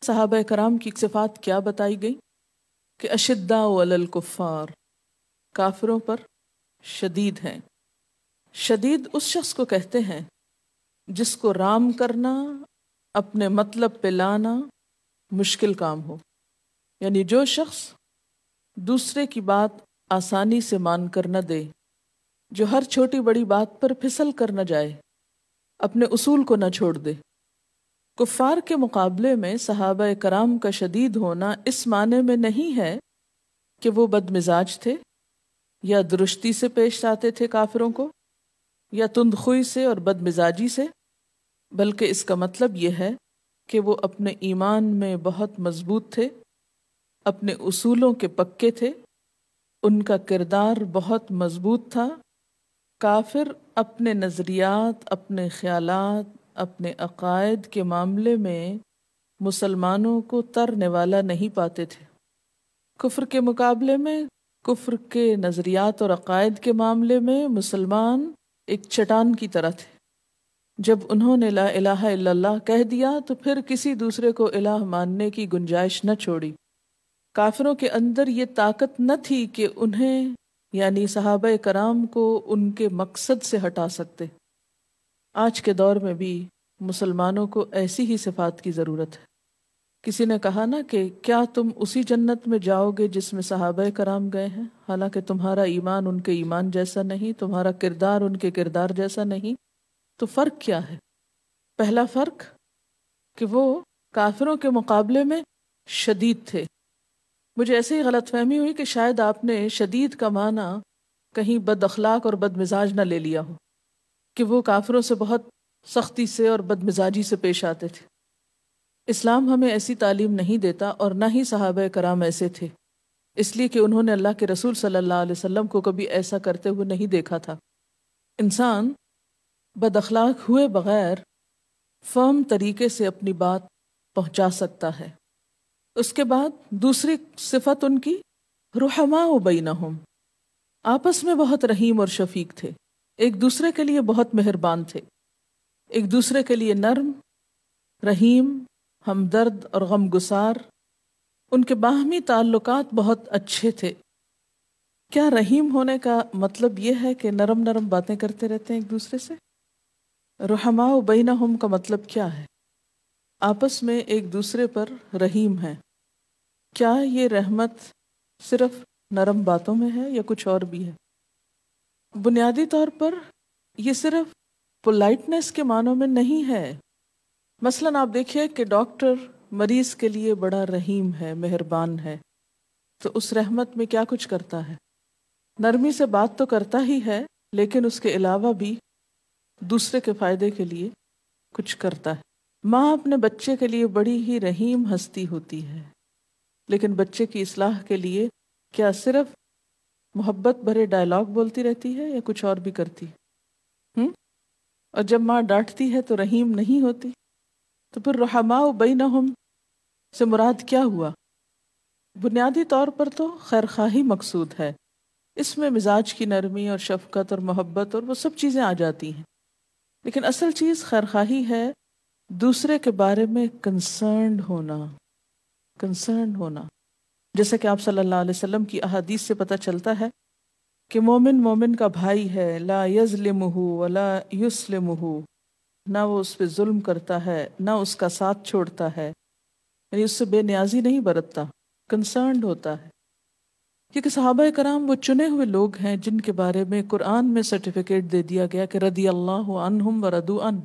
صحابہ کرام کی صفات کیا بتائی گئی کہ اشداء علی الکفار، کافروں پر شدید ہیں۔ شدید اس شخص کو کہتے ہیں جس کو رام کرنا، اپنے مطلب پہ لانا مشکل کام ہو، یعنی جو شخص دوسرے کی بات آسانی سے مان کر نہ دے، جو ہر چھوٹی بڑی بات پر پھسل کر نہ جائے، اپنے اصول کو نہ چھوڑ دے۔ کفار کے مقابلے میں صحابہ کرام کا شدید ہونا اس معنی میں نہیں ہے کہ وہ بد مزاج تھے یا درستی سے پیش آتے تھے کافروں کو، یا تندخوئی سے اور بد مزاجی سے، بلکہ اس کا مطلب یہ ہے کہ وہ اپنے ایمان میں بہت مضبوط تھے، اپنے اصولوں کے پکے تھے، ان کا کردار بہت مضبوط تھا۔ کافر اپنے نظریات، اپنے خیالات، اپنے عقائد کے معاملے میں مسلمانوں کو ترنے والا نہیں پاتے تھے۔ کفر کے مقابلے میں، کفر کے نظریات اور عقائد کے معاملے میں مسلمان ایک چٹان کی طرح تھے۔ جب انہوں نے لا الہ الا اللہ کہہ دیا تو پھر کسی دوسرے کو الہ ماننے کی گنجائش نہ چھوڑی۔ کافروں کے اندر یہ طاقت نہ تھی کہ انہیں یعنی صحابہ کرام کو ان کے مقصد سے ہٹا سکتے۔ آج کے دور میں بھی مسلمانوں کو ایسی ہی صفات کی ضرورت ہے۔ کسی نے کہا نا کہ کیا تم اسی جنت میں جاؤ گے جس میں صحابہ کرام گئے ہیں، حالانکہ تمہارا ایمان ان کے ایمان جیسا نہیں، تمہارا کردار ان کے کردار جیسا نہیں۔ تو فرق کیا ہے؟ پہلا فرق کہ وہ کافروں کے مقابلے میں شدید تھے۔ مجھے ایسے ہی غلط فہمی ہوئی کہ شاید آپ نے شدید کا معنی کہیں بد اخلاق اور بد مزاج نہ لے لیا ہو، کہ وہ کافروں سے بہت سختی سے اور بد مزاجی سے پیش آتے تھے۔ اسلام ہمیں ایسی تعلیم نہیں دیتا، اور نہ ہی صحابہ کرام ایسے تھے، اس لیے کہ انہوں نے اللہ کے رسول صلی اللہ علیہ وسلم کو کبھی ایسا کرتے ہوئے نہیں دیکھا تھا۔ انسان بد اخلاق ہوئے بغیر فرم طریقے سے اپنی بات پہنچا سکتا ہے۔ اس کے بعد دوسری صفت ان کی رحماء بینہم، آپس میں بہت رحیم اور شفیق تھے، ایک دوسرے کے لیے بہت مہربان تھے، ایک دوسرے کے لیے نرم، رحیم، ہمدرد اور غم گسار۔ ان کے باہمی تعلقات بہت اچھے تھے۔ کیا رحیم ہونے کا مطلب یہ ہے کہ نرم نرم باتیں کرتے رہتے ہیں ایک دوسرے سے؟ رحماء بینہم کا مطلب کیا ہے؟ آپس میں ایک دوسرے پر رحیم ہیں۔ کیا یہ رحمت صرف نرم باتوں میں ہے یا کچھ اور بھی ہے؟ بنیادی طور پر یہ صرف پولائٹنس کے معنوں میں نہیں ہے۔ مثلاً آپ دیکھیے کہ ڈاکٹر مریض کے لیے بڑا رحیم ہے، مہربان ہے، تو اس رحمت میں کیا کچھ کرتا ہے؟ نرمی سے بات تو کرتا ہی ہے، لیکن اس کے علاوہ بھی دوسرے کے فائدے کے لیے کچھ کرتا ہے۔ ماں اپنے بچے کے لیے بڑی ہی رحیم ہستی ہوتی ہے، لیکن بچے کی اصلاح کے لیے کیا صرف محبت بھرے ڈائلاگ بولتی رہتی ہے یا کچھ اور بھی کرتی؟ اور جب ماں ڈانٹتی ہے تو رحیم نہیں ہوتی؟ تو پھر رحماء بینہم سے مراد کیا ہوا؟ بنیادی طور پر تو خیرخواہی مقصود ہے، اس میں مزاج کی نرمی اور شفقت اور محبت اور وہ سب چیزیں آ جاتی ہیں، لیکن اصل چیز خیرخواہی ہے، دوسرے کے بارے میں کنسرنڈ ہونا۔ جیسا کہ آپ صلی اللہ علیہ وسلم کی احادیث سے پتہ چلتا ہے کہ مومن کا بھائی ہے، لا یظلمہ ولا یسلمہ، نہ وہ اس پہ ظلم کرتا ہے نہ اس کا ساتھ چھوڑتا ہے، یعنی اس سے بے نیازی نہیں برتتا، کنسرنڈ ہوتا ہے۔ کیونکہ صحابہ کرام وہ چنے ہوئے لوگ ہیں جن کے بارے میں قرآن میں سرٹیفکیٹ دے دیا گیا کہ رضی اللہ عنہم ورضوا عنہ،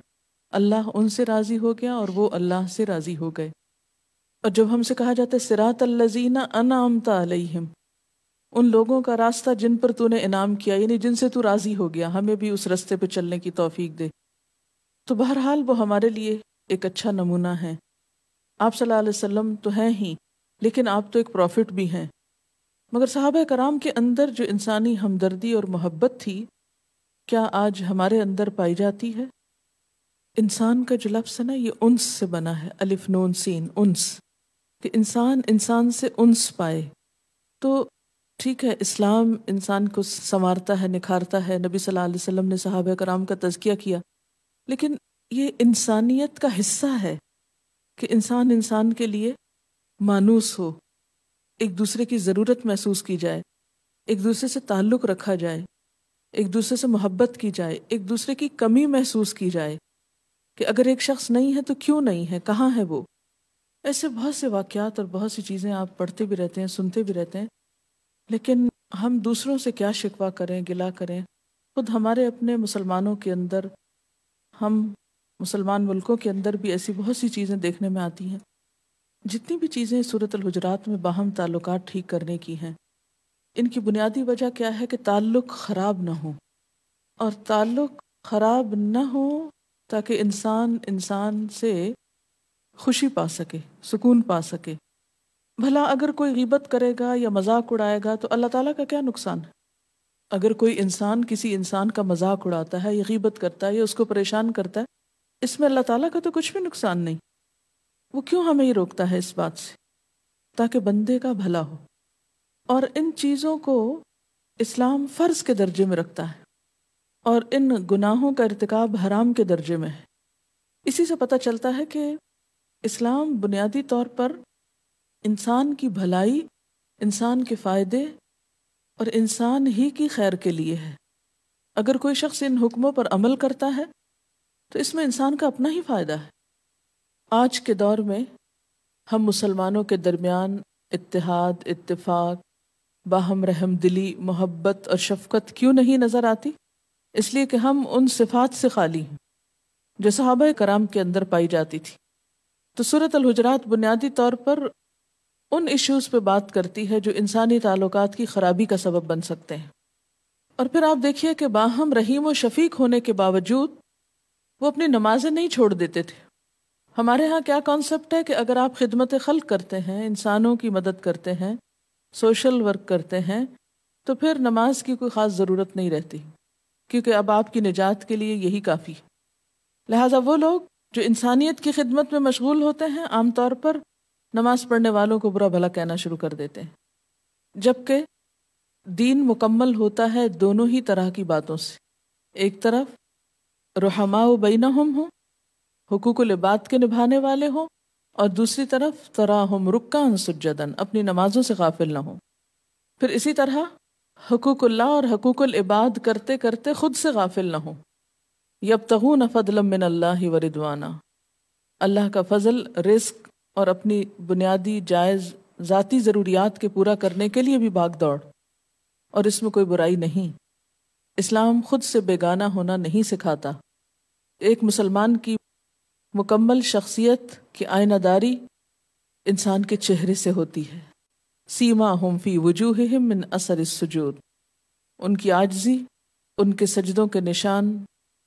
اللہ ان سے راضی ہو گیا اور وہ اللہ سے راضی ہو گئے۔ اور جب ہم سے کہا جاتا ہے صراط الذین انعمت علیہم، ان لوگوں کا راستہ جن پر تو نے انعام کیا، یعنی جن سے تو راضی ہو گیا، ہمیں بھی اس راستے پہ چلنے کی توفیق دے۔ تو بہرحال وہ ہمارے لیے ایک اچھا نمونہ ہے۔ آپ صلی اللہ علیہ وسلم تو ہیں ہی، لیکن آپ تو ایک پروفٹ بھی ہیں۔ مگر صحابہ کرام کے اندر جو انسانی ہمدردی اور محبت تھی، کیا آج ہمارے اندر پائی جاتی ہے؟ انسان کا جو لفظ ہے نا، یہ انس سے بنا ہے، الف نون سین، انس، کہ انسان سے انس پائے۔ تو ٹھیک ہے، اسلام انسان کو سنوارتا ہے، نکھارتا ہے، نبی صلی اللہ علیہ وسلم نے صحابہ کرام کا تزکیہ کیا، لیکن یہ انسانیت کا حصہ ہے۔ کہ انسان انسان کے لیے مانوس ہو، ایک دوسرے کی ضرورت محسوس کی جائے، ایک دوسرے سے تعلق رکھا جائے، ایک دوسرے سے محبت کی جائے، ایک دوسرے کی کمی محسوس کی جائے کہ اگر ایک شخص نہیں ہے تو کیوں نہیں ہے، کہاں ہے وہ۔ ایسے بہت سے واقعات اور بہت سی چیزیں آپ پڑھتے بھی رہتے ہیں، سنتے بھی رہتے ہیں، لیکن ہم دوسروں سے کیا شکوہ کریں، گلہ کریں۔ خود ہمارے اپنے مسلمانوں کے اندر، ہم مسلمان ملکوں کے اندر بھی ایسی بہت سی چیزیں دیکھنے میں آتی ہیں۔ جتنی بھی چیزیں سورۃ الحجرات میں باہم تعلقات ٹھیک کرنے کی ہیں، ان کی بنیادی وجہ کیا ہے کہ تعلق خراب نہ ہو، اور تعلق خراب نہ ہو تاکہ انسان انسان سے خوشی پا سکے، سکون پا سکے۔ بھلا اگر کوئی غیبت کرے گا یا مذاق اڑائے گا تو اللہ تعالیٰ کا کیا نقصان ہے؟ اگر کوئی انسان کسی انسان کا مذاق اڑاتا ہے یا غیبت کرتا ہے یا اس کو پریشان کرتا ہے، اس میں اللہ تعالیٰ کا تو کچھ بھی نقصان نہیں۔ وہ کیوں ہمیں یہ روکتا ہے اس بات سے؟ تاکہ بندے کا بھلا ہو۔ اور ان چیزوں کو اسلام فرض کے درجے میں رکھتا ہے، اور ان گناہوں کا ارتکاب حرام کے درجے میں ہے۔ اسی سے پتہ چلتا ہے کہ اسلام بنیادی طور پر انسان کی بھلائی، انسان کے فائدے اور انسان ہی کی خیر کے لیے ہے۔ اگر کوئی شخص ان حکموں پر عمل کرتا ہے تو اس میں انسان کا اپنا ہی فائدہ ہے۔ آج کے دور میں ہم مسلمانوں کے درمیان اتحاد، اتفاق، باہم رحم دلی، محبت اور شفقت کیوں نہیں نظر آتی؟ اس لیے کہ ہم ان صفات سے خالی ہیں جو صحابہ کرام کے اندر پائی جاتی تھی۔ تو سورۃ الحجرات بنیادی طور پر ان ایشوز پہ بات کرتی ہے جو انسانی تعلقات کی خرابی کا سبب بن سکتے ہیں۔ اور پھر آپ دیکھیے کہ باہم رحیم و شفیق ہونے کے باوجود وہ اپنی نمازیں نہیں چھوڑ دیتے تھے۔ ہمارے ہاں کیا کانسیپٹ ہے کہ اگر آپ خدمت خلق کرتے ہیں، انسانوں کی مدد کرتے ہیں، سوشل ورک کرتے ہیں، تو پھر نماز کی کوئی خاص ضرورت نہیں رہتی، کیونکہ اب آپ کی نجات کے لیے یہی کافی ہے۔ لہٰذا وہ لوگ جو انسانیت کی خدمت میں مشغول ہوتے ہیں عام طور پر نماز پڑھنے والوں کو برا بھلا کہنا شروع کر دیتے ہیں، جبکہ دین مکمل ہوتا ہے دونوں ہی طرح کی باتوں سے۔ ایک طرف رحماء بینہم ہوں، حقوق العباد کے نبھانے والے ہوں، اور دوسری طرف تراہم رکعا سجدن، اپنی نمازوں سے غافل نہ ہوں۔ پھر اسی طرح حقوق اللہ اور حقوق العباد کرتے کرتے خود سے غافل نہ ہوں۔ یبتغون فضلا من اللہ ورضوانا، اللہ کا فضل، رزق اور اپنی بنیادی جائز ذاتی ضروریات کے پورا کرنے کے لیے بھی بھاگ دوڑ، اور اس میں کوئی برائی نہیں۔ اسلام خود سے بیگانہ ہونا نہیں سکھاتا۔ ایک مسلمان کی مکمل شخصیت کی آئینہ داری انسان کے چہرے سے ہوتی ہے۔ سیماہم فی وجوہہم من اثر السجود، ان کی عاجزی، ان کے سجدوں کے نشان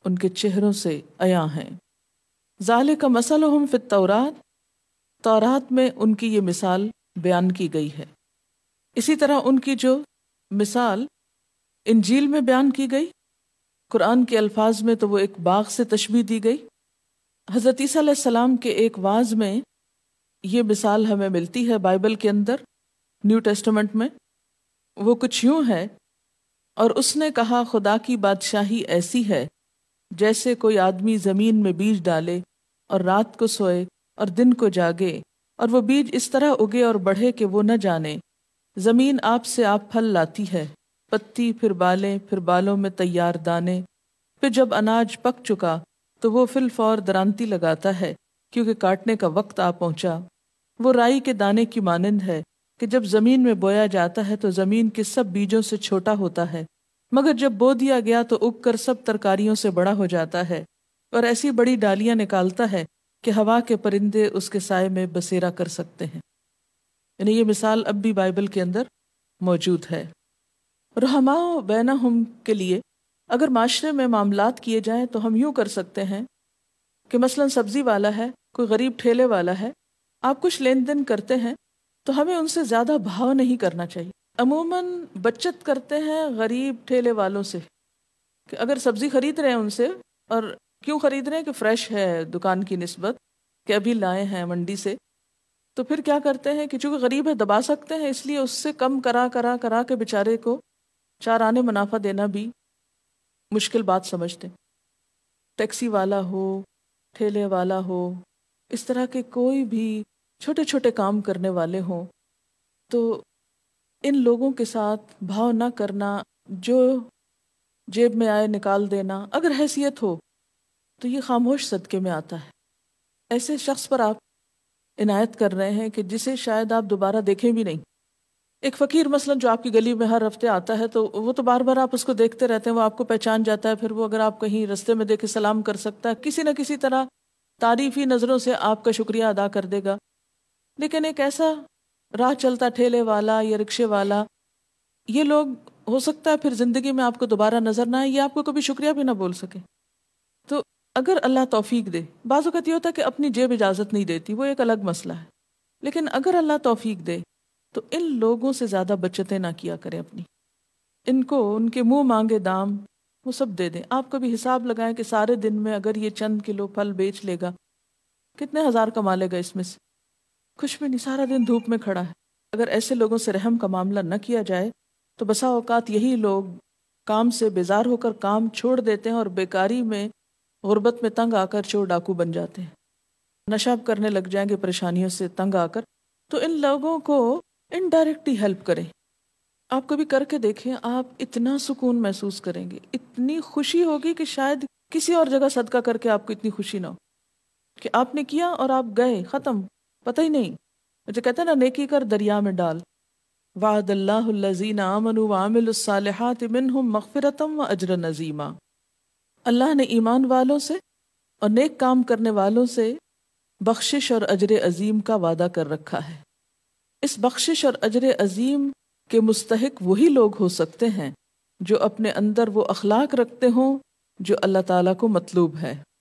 ان کے چہروں سے عیاں ہیں۔ ذالک مثلہم فی التوراۃ، تورات میں ان کی یہ مثال بیان کی گئی ہے۔ اسی طرح ان کی جو مثال انجیل میں بیان کی گئی، قرآن کے الفاظ میں تو وہ ایک باغ سے تشبیہ دی گئی۔ حضرت عیسیٰ علیہ السلام کے ایک وعظ میں یہ مثال ہمیں ملتی ہے بائبل کے اندر، نیو ٹیسٹمنٹ میں۔ وہ کچھ یوں ہے، اور اس نے کہا خدا کی بادشاہی ایسی ہے جیسے کوئی آدمی زمین میں بیج ڈالے اور رات کو سوئے اور دن کو جاگے، اور وہ بیج اس طرح اگے اور بڑھے کہ وہ نہ جانے۔ زمین آپ سے آپ پھل لاتی ہے، پتی، پھر بالیں، پھر بالوں میں تیار دانے، پھر جب اناج پک چکا تو وہ فی الفور درانتی لگاتا ہے کیونکہ کاٹنے کا وقت آ پہنچا۔ وہ رائی کے دانے کی مانند ہے کہ جب زمین میں بویا جاتا ہے تو زمین کے سب بیجوں سے چھوٹا ہوتا ہے، مگر جب بو دیا گیا تو اگ کر سب ترکاریوں سے بڑا ہو جاتا ہے، اور ایسی بڑی ڈالیاں نکالتا ہے کہ ہوا کے پرندے اس کے سائے میں بسیرا کر سکتے ہیں۔ یعنی یہ مثال اب بھی بائبل کے اندر موجود ہے۔ رحماء بینہم کے لیے اگر معاشرے میں معاملات کیے جائیں تو ہم یوں کر سکتے ہیں کہ مثلا سبزی والا ہے، کوئی غریب ٹھیلے والا ہے، آپ کچھ لین دین کرتے ہیں تو ہمیں ان سے زیادہ بھاؤ نہیں کرنا چاہیے۔ عموماً بچت کرتے ہیں غریب ٹھیلے والوں سے، کہ اگر سبزی خرید رہے ہیں ان سے، اور کیوں خرید رہے ہیں کہ فریش ہے دکان کی نسبت، کہ ابھی لائے ہیں منڈی سے، تو پھر کیا کرتے ہیں کہ چونکہ غریب ہے دبا سکتے ہیں، اس لیے اس سے کم کرا کے بیچارے کو چار آنے منافع دینا بھی مشکل بات سمجھتے ہیں۔ ٹیکسی والا ہو، ٹھیلے والا ہو، اس طرح کے کوئی بھی چھوٹے چھوٹے کام کرنے والے ہوں تو ان لوگوں کے ساتھ بھاؤ نہ کرنا، جو جیب میں آئے نکال دینا، اگر حیثیت ہو تو یہ خاموش صدقے میں آتا ہے۔ ایسے شخص پر آپ عنایت کر رہے ہیں کہ جسے شاید آپ دوبارہ دیکھیں بھی نہیں۔ ایک فقیر مثلا جو آپ کی گلی میں ہر ہفتے آتا ہے تو وہ تو بار بار آپ اس کو دیکھتے رہتے ہیں، وہ آپ کو پہچان جاتا ہے، پھر وہ اگر آپ کہیں رستے میں دیکھے سلام کر سکتا ہے، کسی نہ کسی طرح تعریفی نظروں سے آپ کا شکریہ ادا کر دے گا۔ لیکن ایک ایسا راہ چلتا ٹھیلے والا یا رکشے والا، یہ لوگ ہو سکتا ہے پھر زندگی میں آپ کو دوبارہ نظر نہ آئے، یہ آپ کو کبھی شکریہ بھی نہ بول سکے۔ تو اگر اللہ توفیق دے، بعض اوقات یہ ہوتا ہے کہ اپنی جیب اجازت نہیں دیتی، وہ ایک الگ مسئلہ ہے، لیکن اگر اللہ توفیق دے تو ان لوگوں سے زیادہ بچتیں نہ کیا کریں اپنی، ان کو ان کے منہ مانگے دام وہ سب دے دیں۔ آپ کبھی حساب لگائیں کہ سارے دن میں اگر یہ چند کلو پھل بیچ لے گا کتنے ہزار کما لے گا اس میں سے؟ کچھ بھی نہیں، سارا دن دھوپ میں کھڑا ہے۔ اگر ایسے لوگوں سے رحم کا معاملہ نہ کیا جائے تو بسا اوقات یہی لوگ کام سے بیزار ہو کر کام چھوڑ دیتے ہیں اور بیکاری میں، غربت میں تنگ آ کر چور ڈاکو بن جاتے ہیں، نشہ کرنے لگ جائیں گے پریشانیوں سے تنگ آ کر۔ تو ان لوگوں کو انڈائریکٹلی ہیلپ کریں۔ آپ کبھی کر کے دیکھیں، آپ اتنا سکون محسوس کریں گے، اتنی خوشی ہوگی کہ شاید کسی اور جگہ صدقہ کر کے آپ کو اتنی خوشی نہ ہو کہ آپ نے کیا اور آپ گئے، ختم، پتہ ہی نہیں۔ جو کہتے ہیں نا، نیکی کر دریا میں ڈال۔ وعد اللہ الذین آمنوا وعملوا الصالحات منہم مغفرۃ واجرا عظیما۔ اللہ نے ایمان والوں سے اور نیک کام کرنے والوں سے بخشش اور اجر عظیم کا وعدہ کر رکھا ہے۔ اس بخشش اور اجر عظیم کے مستحق وہی لوگ ہو سکتے ہیں جو اپنے اندر وہ اخلاق رکھتے ہوں جو اللہ تعالیٰ کو مطلوب ہے۔